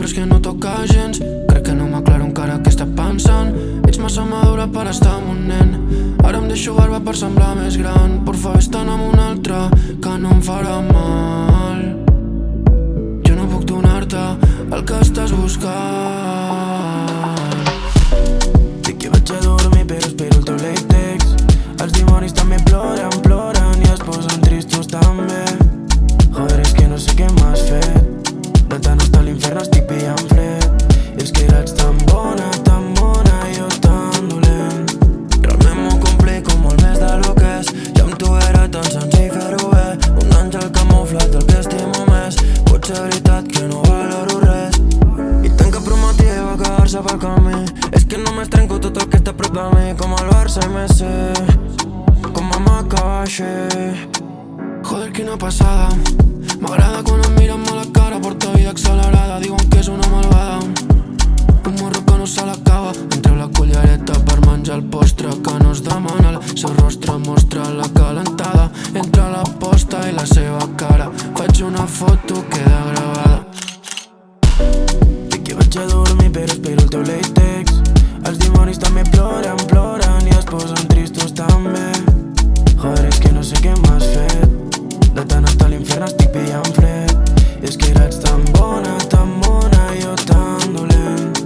és que no toca gens. Crec que no m'aclaro encara què està pensant. Ets massa madura per estar amb un nen. Ara em deixo barba per semblar més gran. Porfa, vés-te'n amb un altre, que no em farà mal. Jo no puc donar-te el que estàs buscant. Dic que vaig a dormir però espero el teu latex. Els dimonis també ploren, ploren i es posen tristos també. Joder, és que no sé què m'has fet. De tant estar a l'infern estic pillant fred. És que eres tan bona i jo tan dolent. Realment m'ho complico molt més de lo que és. I amb tu era tan senzill fer-ho bé. Un àngel camuflat el que estimo més. Potser veritat que no valoro res. I tant que prometia va quedar-se pel camí. És que només trenco tot el que està a prop de mi. Com el Barça i Messi, com a Macabaixi. Joder, quina passada. M'agrada quan em miren a la cara. Porta vida accelerada, diuen que és una malvada. Un morro que no se l'acaba. Em treu la cullereta per menjar el postre que no es demana. El seu rostre mostra la calentada entre la posta i la seva cara. Faig una foto, queda gravada. Dic que vaig a dormir però espero el teu latex. Els dimonis també ploren, ploren i es posen tristos també. Joder, és que no sé què m'has fet. De tant estar a l'infern estic pillant fred. I és que eres tan bona i jo tan dolent.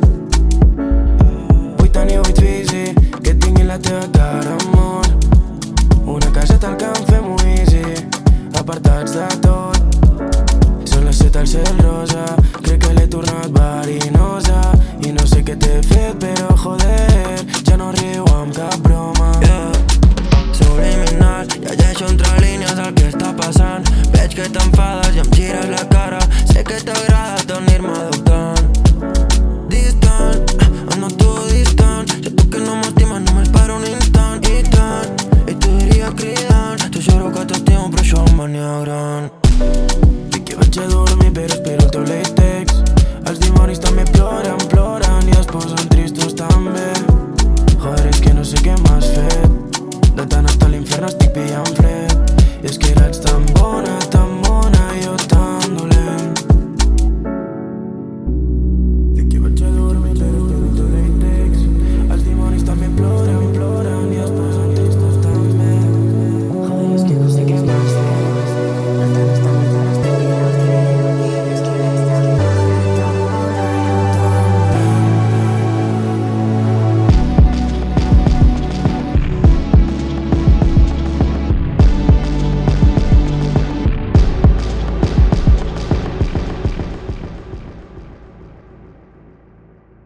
Vull tenir 8 fills i que tinguin la teva cara, amor. Una caseta al camp, fem-ho easy, apartats de tot. Són les 7 al cel rosa, crec que l'he tornat verinosa. I no sé què t'he fet però joder, ja no riu amb cap broma. Subliminal, llegeixo entre línies el que està passant. Veig que t'enfades i em gires la cara. Sé que t'agrada tenir-me dubtant. Distant, em noto distant. Sé tu que no m'estimes només per un instant. I tant, i t'ho diria cridant. T'ho juro que t'estimo però això em venia gran.